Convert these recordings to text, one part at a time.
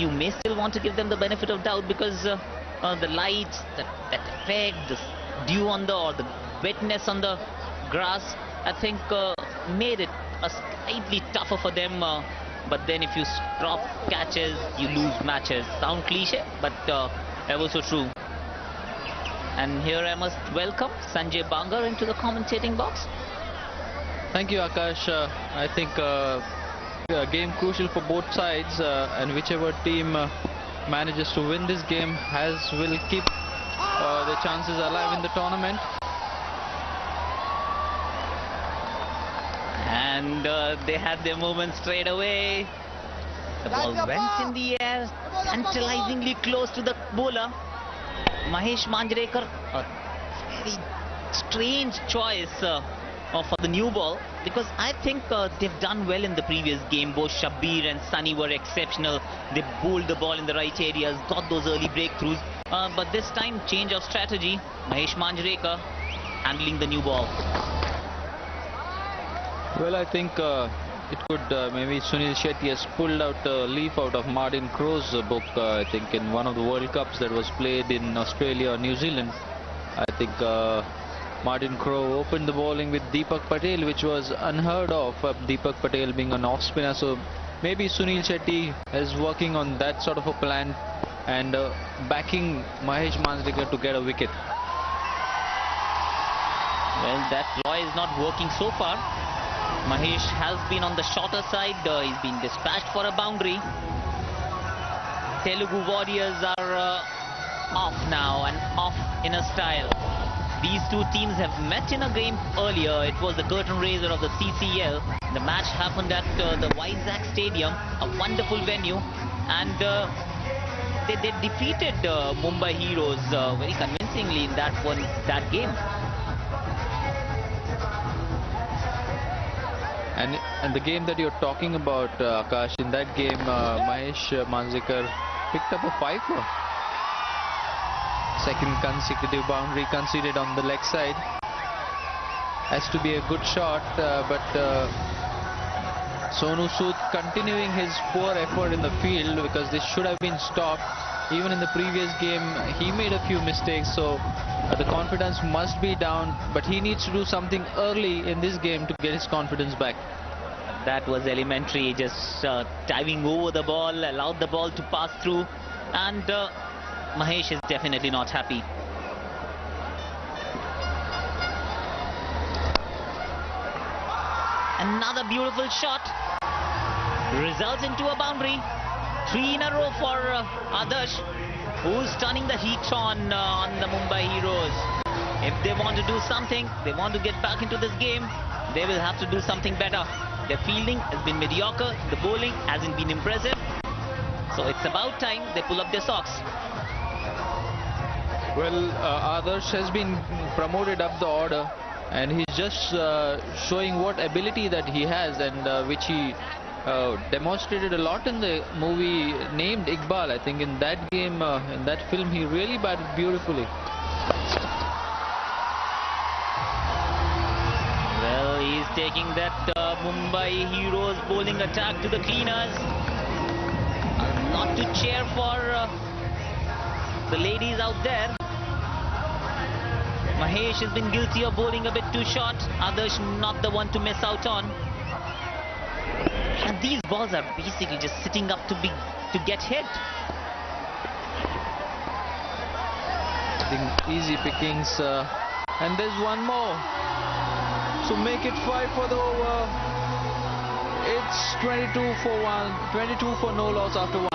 you may still want to give them the benefit of doubt because the lights, that effect, the dew on the or the wetness on the grass, I think made it a slightly tougher for them. But then if you drop catches, you lose matches. Sound cliche, but ever so true. And here I must welcome Sanjay Bangar into the commentating box. Thank you, Akash. I think a game crucial for both sides, and whichever team manages to win this game will keep the chances alive in the tournament. And they had their moment straight away. The ball went in the air, tantalizingly close to the bowler. Mahesh Manjrekar, a very strange choice for the new ball, because I think they've done well in the previous game. Both Shabbir and Sunny were exceptional. They bowled the ball in the right areas, got those early breakthroughs. But this time, change of strategy. Mahesh Manjrekar handling the new ball. Well, I think it could maybe Sunil Shetty has pulled out a leaf out of Martin Crowe's book. I think in one of the World Cups that was played in Australia or New Zealand. I think Martin Crowe opened the bowling with Deepak Patel, which was unheard of. Deepak Patel being an off spinner, so maybe Sunil Shetty is working on that sort of a plan and backing Mahesh Manjrekar to get a wicket. Well, that ploy is not working so far. Mahesh has been on the shorter side. He's been dispatched for a boundary. Telugu Warriors are off now, and off in a style. These two teams have met in a game earlier. It was the curtain raiser of the CCL. The match happened at the Vizag Stadium, a wonderful venue, and they defeated Mumbai Heroes very convincingly in that game. And the game that you're talking about, Akash, in that game, Mahesh Manjrekar picked up a 5-for. Second consecutive boundary conceded on the leg side. Has to be a good shot, but Sonu Sood continuing his poor effort in the field, because this should have been stopped. Even in the previous game, he made a few mistakes, so the confidence must be down, but he needs to do something early in this game to get his confidence back. That was elementary, just diving over the ball, allowed the ball to pass through, and Mahesh is definitely not happy. Another beautiful shot results into a boundary. 3 in a row for Adarsh, who's turning the heat on the Mumbai Heroes. If they want to do something, they want to get back into this game, they will have to do something better. Their fielding has been mediocre, the bowling hasn't been impressive, so it's about time they pull up their socks. Well, Adarsh has been promoted up the order, and he's just showing what ability that he has, and which he demonstrated a lot in the movie named Iqbal. I think in that game, in that film, he really batted beautifully. Well, he's taking that Mumbai Heroes bowling attack to the cleaners. A lot to cheer for the ladies out there. Mahesh has been guilty of bowling a bit too short. Adarsh not the one to miss out on. And these balls are basically just sitting up to get hit. I think easy pickings, and there's one more. So make it 5 for the over. It's 22 for 1, 22 for no loss after 1.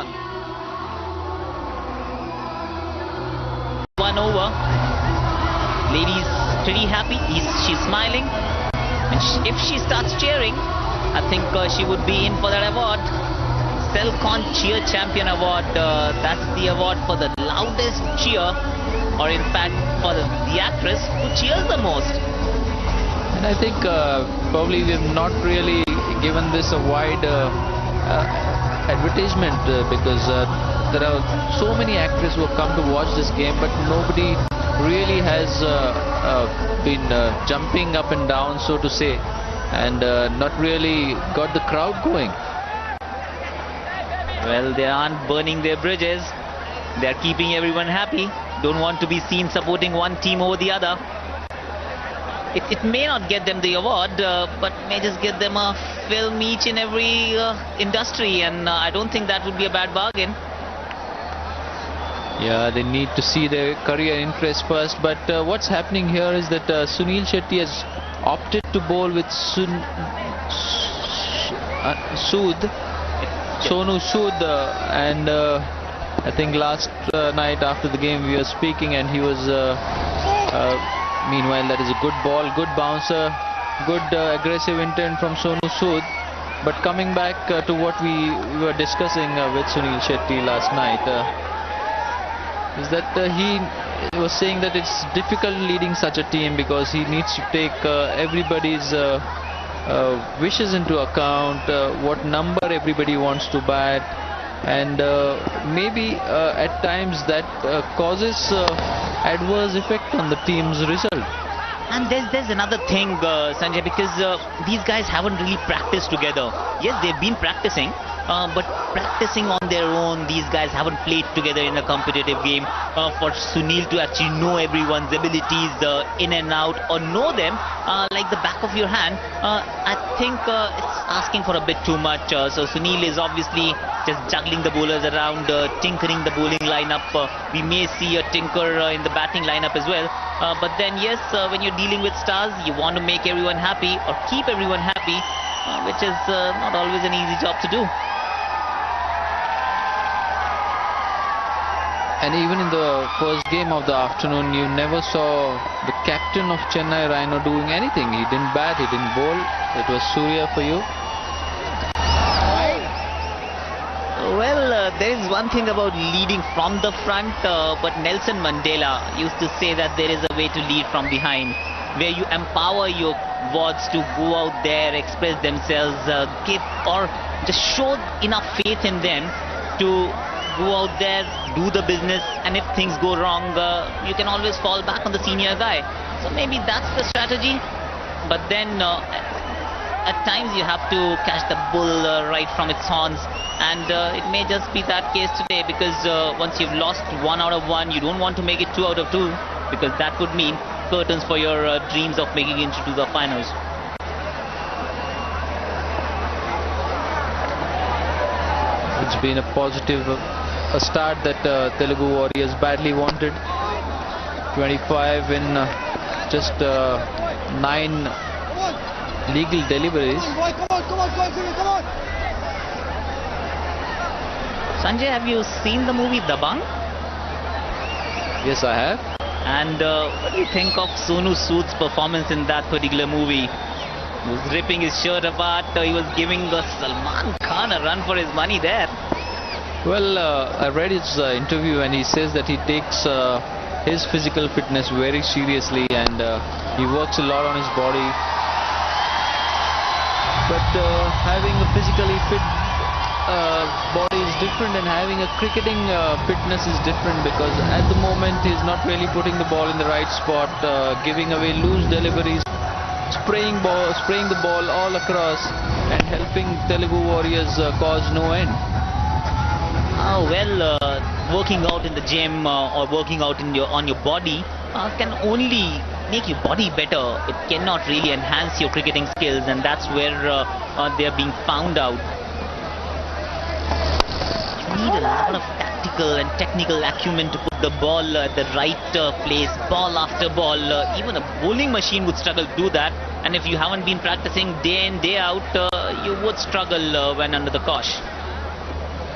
1 over. Lady's pretty happy. She's smiling. And if she starts cheering, I think she would be in for that award. Selcon Cheer Champion Award. That's the award for the loudest cheer, or in fact for the actress who cheers the most. And I think probably we have not really given this a wide advertisement, because there are so many actors who have come to watch this game, but nobody really has been jumping up and down, so to say, and not really got the crowd going. Well, they aren't burning their bridges. They're keeping everyone happy. Don't want to be seen supporting one team over the other. It may not get them the award, but may just get them a film each in every industry, and I don't think that would be a bad bargain. Yeah, they need to see their career interest first, but what's happening here is that Sunil Shetty has opted to bowl with Sonu Sood, and I think last night after the game we were speaking, and he was meanwhile that is a good ball, good bouncer, good aggressive intent from Sonu Sood. But coming back to what we were discussing with Sunil Shetty last night, is that he was saying that it's difficult leading such a team because he needs to take everybody's wishes into account, what number everybody wants to bat, and maybe at times that causes adverse effect on the team's result. And there's another thing, Sanjay, because these guys haven't really practiced together. Yes, they've been practicing, but practicing on their own, these guys haven't played together in a competitive game. For Sunil to actually know everyone's abilities in and out, or know them like the back of your hand, I think it's asking for a bit too much. So Sunil is obviously just juggling the bowlers around, tinkering the bowling lineup. We may see a tinker in the batting lineup as well. But then yes, when you're dealing with stars, you want to make everyone happy or keep everyone happy, which is not always an easy job to do. And even in the first game of the afternoon, you never saw the captain of Chennai Rhino doing anything. He didn't bat, he didn't bowl. It was Surya for you. Well, there is one thing about leading from the front, but Nelson Mandela used to say that there is a way to lead from behind, where you empower your wards to go out there, express themselves, give or just show enough faith in them to go out there, do the business, and if things go wrong, you can always fall back on the senior guy. So maybe that's the strategy. But then at times you have to catch the bull right from its horns, and it may just be that case today, because once you've lost 1 out of 1, you don't want to make it 2 out of 2, because that could mean curtains for your dreams of making it into the finals. It's been a positive a start that Telugu Warriors badly wanted. 25 in just 9 legal deliveries. Sanjay, have you seen the movie Dabang? Yes, I have. And what do you think of Sonu Sood's performance in that particular movie? He was ripping his shirt apart. He was giving Salman Khan a run for his money there. Well, I read his interview, and he says that he takes his physical fitness very seriously, and he works a lot on his body. But having a physically fit body is different, and having a cricketing fitness is different, because at the moment he's not really putting the ball in the right spot, giving away loose deliveries, spraying the ball all across, and helping Telugu Warriors cause no end. Well, working out in the gym or working out on your body can only make your body better. It cannot really enhance your cricketing skills, and that's where they are being found out. You need a lot of tactical and technical acumen to put the ball at the right place, ball after ball. Even a bowling machine would struggle to do that, and if you haven't been practicing day in, day out, you would struggle when under the cosh.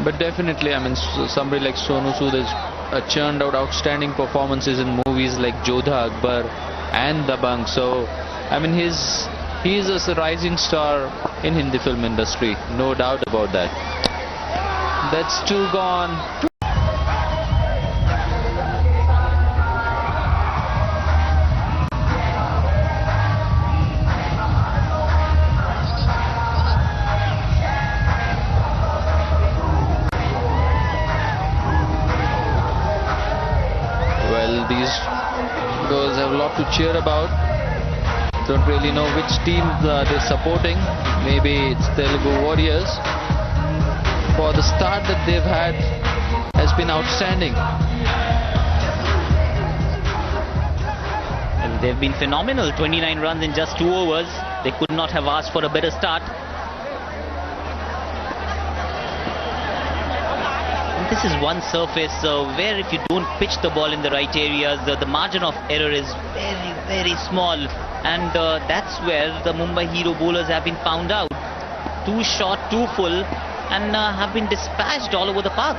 But definitely, I mean, somebody like Sonu Sood has churned out outstanding performances in movies like Jodha Akbar and Dabang. So, I mean, he is a rising star in Hindi film industry, no doubt about that. That's 2 gone. These girls have a lot to cheer about. Don't really know which team they're supporting. Maybe it's Telugu Warriors. for the start that they've had has been outstanding. They've been phenomenal. 29 runs in just 2 overs. They could not have asked for a better start. And this is one surface where if you don't pitch the ball in the right areas, the margin of error is very, very small. And that's where the Mumbai Hero bowlers have been found out. Too short, too full, and have been dispatched all over the park.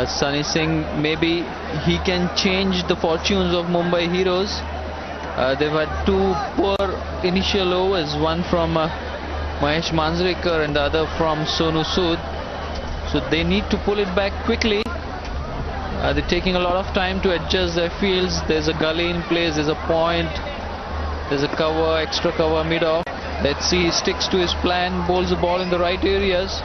Sunny Singh, maybe he can change the fortunes of Mumbai Heroes. They've had 2 poor initial overs, one from Mahesh Manjrekar and the other from Sonu Sood. So they need to pull it back quickly. They're taking a lot of time to adjust their fields. There's a gully in place, there's a point, there's a cover, extra cover mid-off. Let's see, he sticks to his plan, bowls the ball in the right areas.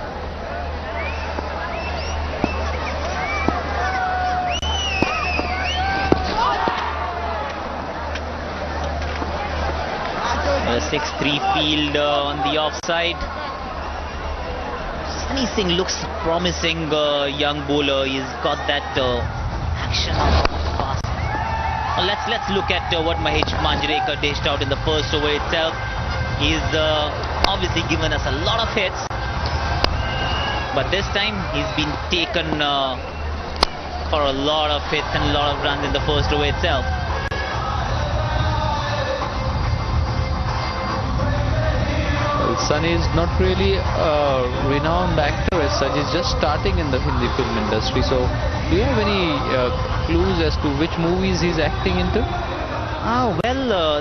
A 6-3 field on the offside. Sunny Singh looks promising young bowler. He's got that action fast. Let's look at what Mahesh Manjrekar dished out in the first over itself. He's obviously given us a lot of hits, but this time he's been taken for a lot of hits and a lot of runs in the first over itself. Sunny is not really a renowned actor as such. He's just starting in the Hindi film industry. So, do you have any clues as to which movies he's acting into?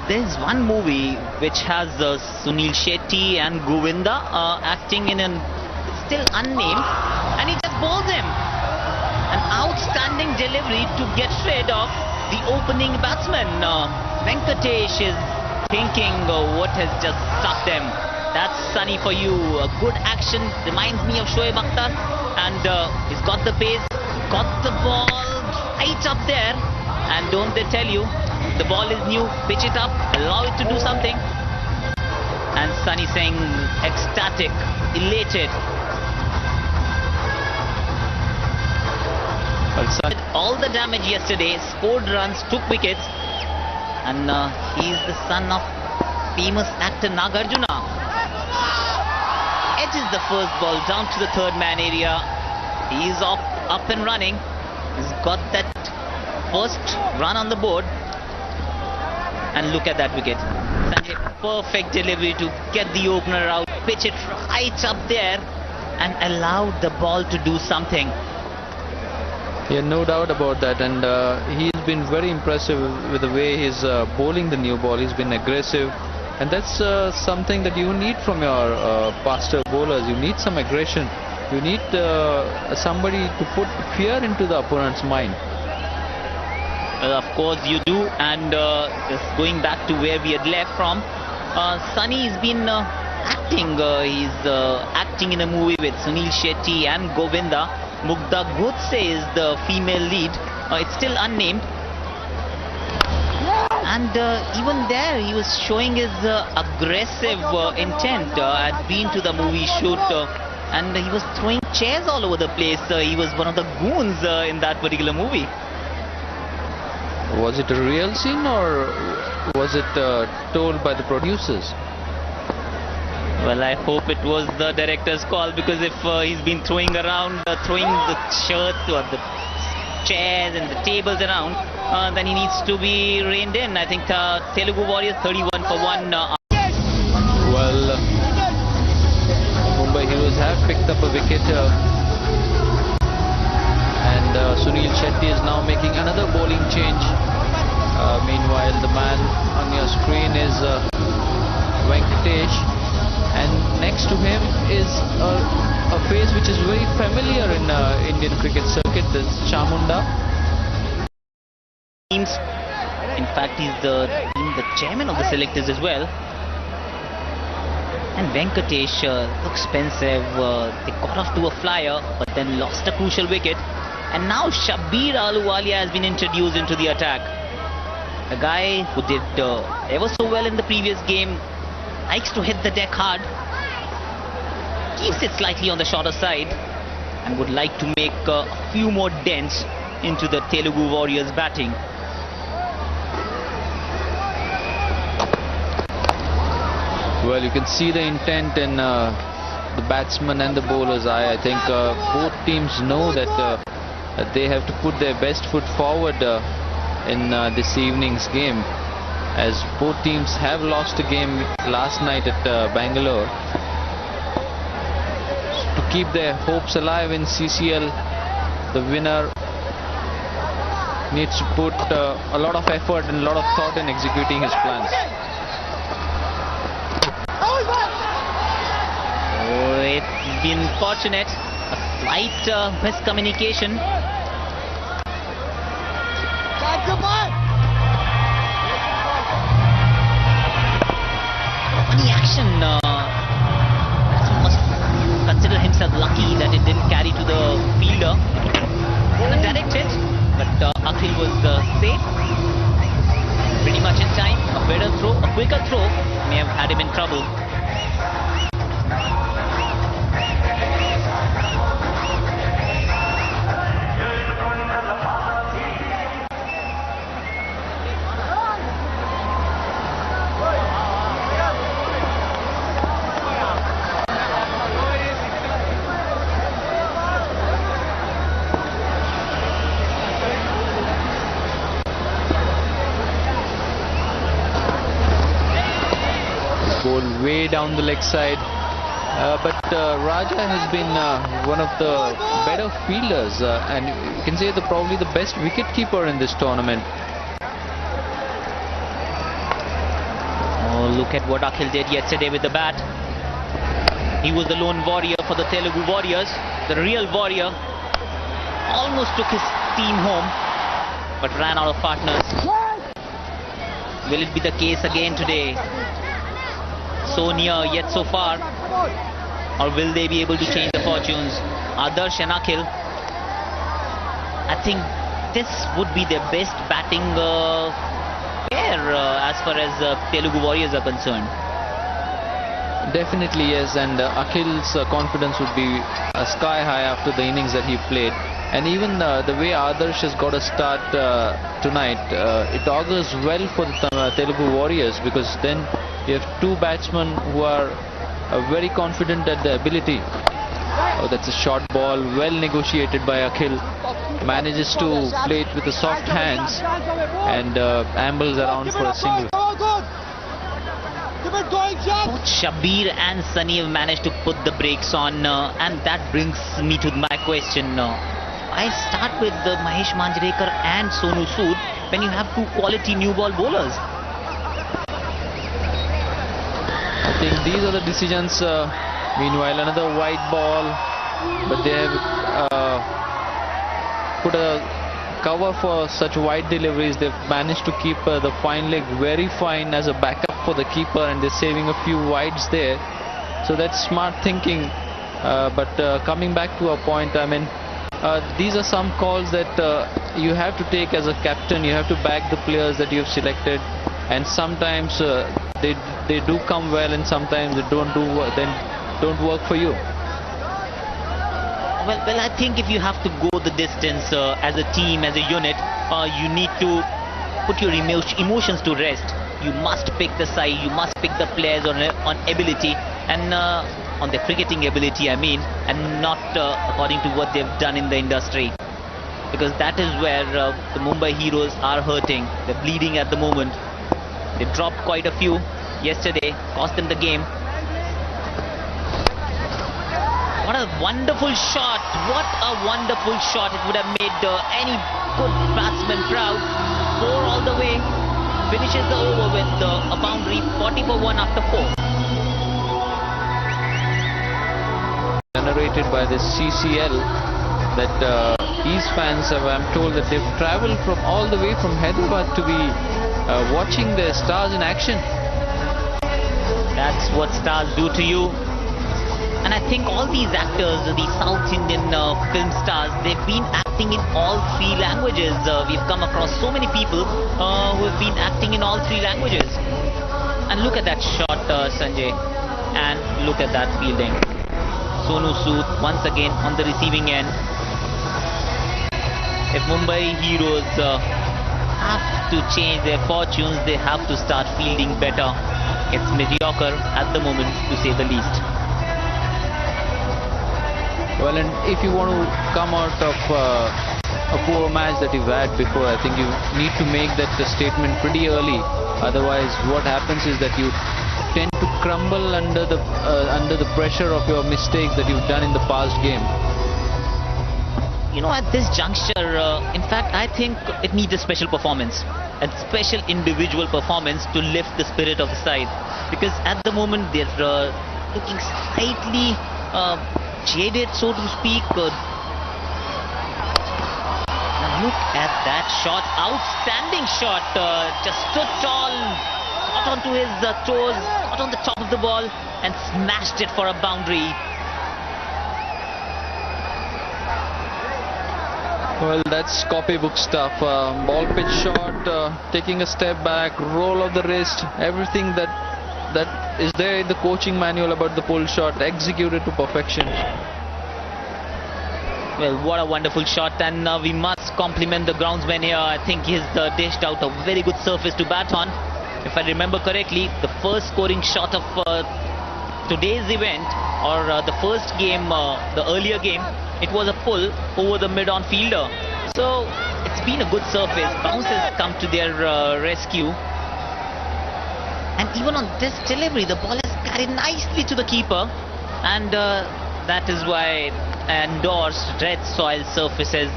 There's one movie which has Sunil Shetty and Govinda acting in an still unnamed, and he just bowls him. An outstanding delivery to get rid of the opening batsman. Venkatesh is thinking what has just stuck them. That's Sunny for you. A good action, reminds me of Shoaib Akhtar, and he's got the pace, got the ball right up there, and don't they tell you, the ball is new, pitch it up, allow it to do something. And Sunny Singh ecstatic, elated. All the damage yesterday, scored runs, took wickets, and he's the son of famous actor Nagarjuna. Edges the first ball down to the third man area. He's up and running. He's got that first run on the board. And look at that wicket. Sanjay, perfect delivery to get the opener out, pitch it right up there, and allow the ball to do something. Yeah, no doubt about that, and he's been very impressive with the way he's bowling the new ball. He's been aggressive, and that's something that you need from your faster bowlers. You need some aggression. You need somebody to put fear into the opponent's mind. Well, of course you do, and just going back to where we had left from, Sunny's been acting. He's acting in a movie with Sunil Shetty and Govinda. Mugdha Godse is the female lead. It's still unnamed. And even there, he was showing his aggressive intent. I'd been to the movie shoot, and he was throwing chairs all over the place. He was one of the goons in that particular movie. Was it a real scene, or was it told by the producers? Well, I hope it was the director's call, because if he's been throwing around, throwing the shirts or the chairs and the tables around, then he needs to be reined in. I think Telugu Warriors 31 for 1. Well, Mumbai Heroes have picked up a wicket, and Sunil Shetty is now making another bowling change. Meanwhile, the man on your screen is Venkatesh, and next to him is a face which is very familiar in Indian cricket circuit. This Chamunda. In fact, he's the chairman of the selectors as well. And Venkatesh looks pensive. They got off to a flyer, but then lost a crucial wicket. And now Shabbir Ahluwalia has been introduced into the attack. A guy who did ever so well in the previous game. likes to hit the deck hard, keeps it slightly on the shorter side, and would like to make a few more dents into the Telugu Warriors batting. Well, you can see the intent in the batsman and the bowler's eye. I think both teams know that they have to put their best foot forward in this evening's game, as both teams have lost a game last night at Bangalore. To keep their hopes alive in CCL, the winner needs to put a lot of effort and a lot of thought in executing his plans. Oh, it's been fortunate. A slight miscommunication. Funny action. Batsman must consider himself lucky that it didn't carry to the fielder. A direct hit, but Akhil was safe. Pretty much in time. A better throw, a quicker throw may have had him in trouble. Ball way down the leg side, but Raja has been one of the better fielders, and you can say probably the best wicket keeper in this tournament. Oh, look at what Akhil did yesterday with the bat. He was the lone warrior for the Telugu Warriors, the real warrior. Almost took his team home, but ran out of partners. Will it be the case again today? So near yet so far, or will they be able to change the fortunes? Adarsh and Akhil, I think this would be their best batting pair as far as Telugu Warriors are concerned. Definitely yes, and Akhil's confidence would be sky high after the innings that he played, and even the way Adarsh has got a start tonight, it augurs well for the Telugu Warriors, because then you have two batsmen who are very confident at the ability. Oh, that's a short ball, well negotiated by Akhil. Manages to play it with the soft hands and ambles around for a single. Both Shabir and Sunny have managed to put the brakes on, and that brings me to my question. I start with Mahesh Manjrekar and Sonu Sood when you have two quality new ball bowlers. I think these are the decisions. Meanwhile, another wide ball, but they have put a cover for such wide deliveries. They've managed to keep the fine leg very fine as a backup for the keeper, and they're saving a few wides there. So that's smart thinking. But coming back to our point, I mean, these are some calls that you have to take as a captain. You have to back the players that you have selected, and sometimes they do come well, and sometimes they don't work for you. Well, I think if you have to go the distance as a team, as a unit, you need to put your emotions to rest. You must pick the side, you must pick the players on ability, and on their cricketing ability, I mean, and not according to what they've done in the industry. Because that is where the Mumbai Heroes are hurting. They're bleeding at the moment. They dropped quite a few yesterday, cost them the game. What a wonderful shot. What a wonderful shot. It would have made any good batsman proud. 4 all the way. Finishes the over with a boundary, 40 for 1 after 4. Generated by the CCL, that these fans have, I'm told that they've traveled from all the way from Hyderabad to be watching their stars in action. That's what stars do to you. And I think all these actors, the South Indian film stars, they've been acting in all 3 languages. We've come across so many people who have been acting in all 3 languages. And look at that shot, Sanjay. And look at that fielding. Sonu Sood once again on the receiving end. If Mumbai Heroes have to change their fortunes, they have to start fielding better. It's mediocre at the moment, to say the least. Well, and if you want to come out of a poor match that you've had before, I think you need to make that statement pretty early. Otherwise, what happens is that you tend to crumble under the pressure of your mistakes that you've done in the past game. You know, at this juncture, in fact, I think it needs a special performance, a special individual performance to lift the spirit of the side. Because at the moment, they're looking slightly jaded, so to speak. Look at that shot, outstanding shot, just stood tall, got onto his toes, got on the top of the ball and smashed it for a boundary. Well, that's copybook stuff. Ball pitch shot, taking a step back, roll of the wrist, everything that is there in the coaching manual about the pull shot, executed to perfection. Well, what a wonderful shot, and we must compliment the groundsman here. I think he's dished out a very good surface to bat on. If I remember correctly, the first scoring shot of today's event, or the first game, the earlier game, it was a pull over the mid-on fielder. So it's been a good surface. Bounces come to their rescue. And even on this delivery, the ball is carried nicely to the keeper. And that is why endorsed red soil surfaces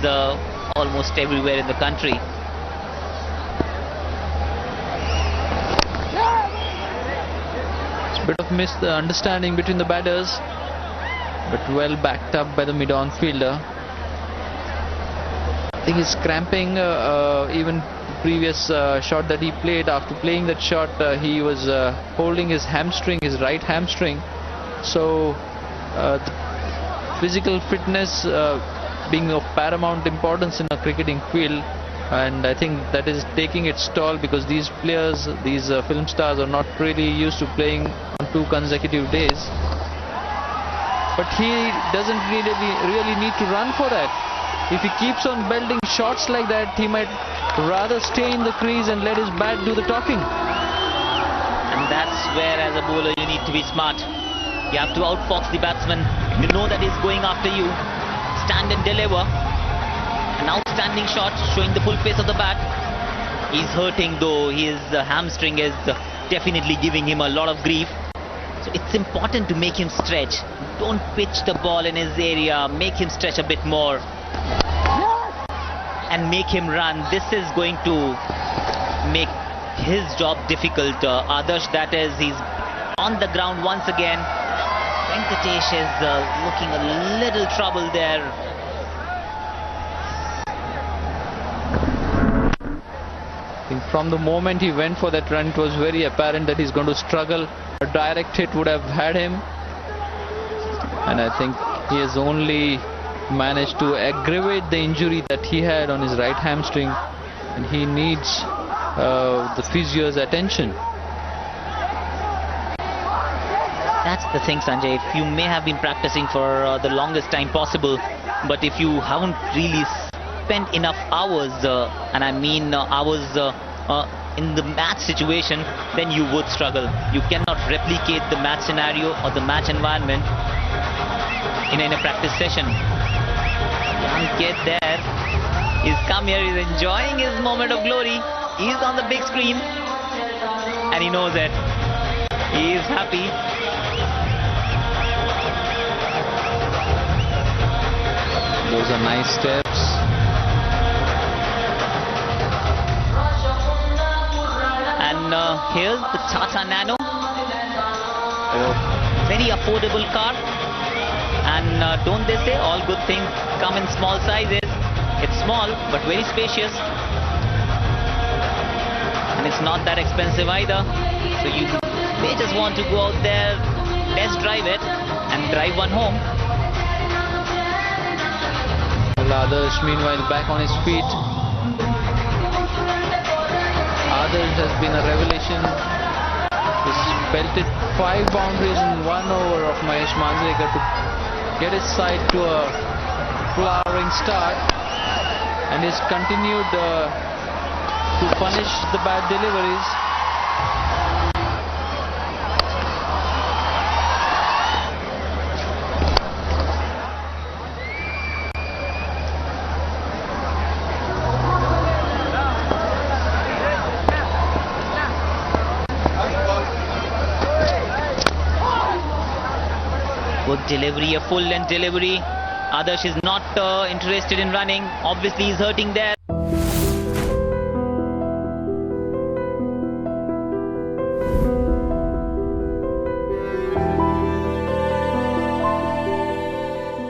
almost everywhere in the country. Bit of misunderstanding between the batters, but well backed up by the mid-on fielder. I think he's cramping. Even previous shot that he played, after playing that shot, he was holding his hamstring, his right hamstring. So physical fitness being of paramount importance in a cricketing field, and I think that is taking its toll, because these players, these film stars, are not really used to playing on 2 consecutive days. But he doesn't really need to run for that. If he keeps on belting shots like that, he might rather stay in the crease and let his bat do the talking. And that's where, as a bowler, you need to be smart. You have to outfox the batsman. You know that he's going after you. Stand and deliver. An outstanding shot, showing the full face of the bat. He's hurting, though. His hamstring is definitely giving him a lot of grief. So it's important to make him stretch. Don't pitch the ball in his area. Make him stretch a bit more. And make him run. This is going to make his job difficult. Adarsh, that is, he's on the ground once again. Venkatesh is looking a little trouble there. I think from the moment he went for that run, it was very apparent that he's going to struggle. A direct hit would have had him, and I think he has only managed to aggravate the injury that he had on his right hamstring, and he needs the physio's attention. That's the thing, Sanjay. You may have been practicing for the longest time possible, but if you haven't really spent enough hours, and I mean hours in the match situation, then you would struggle. You cannot replicate the match scenario or the match environment in a practice session. Young kid there, he's come here, he's enjoying his moment of glory. He's on the big screen and he knows it. He is happy. Those are nice steps. And here's the Tata Nano. Very affordable car. And don't they say all good things come in small sizes? It's small but very spacious. And it's not that expensive either. So you may just want to go out there, test drive it and drive one home. Adarsh, meanwhile, back on his feet. Adarsh has been a revelation Just pelted 5 boundaries in 1 over of Mahesh Manjrekar to get his side to a flowering start, and he's continued to punish the bad deliveries. Good delivery, a full length delivery. Adarsh is not interested in running. Obviously, he's hurting there.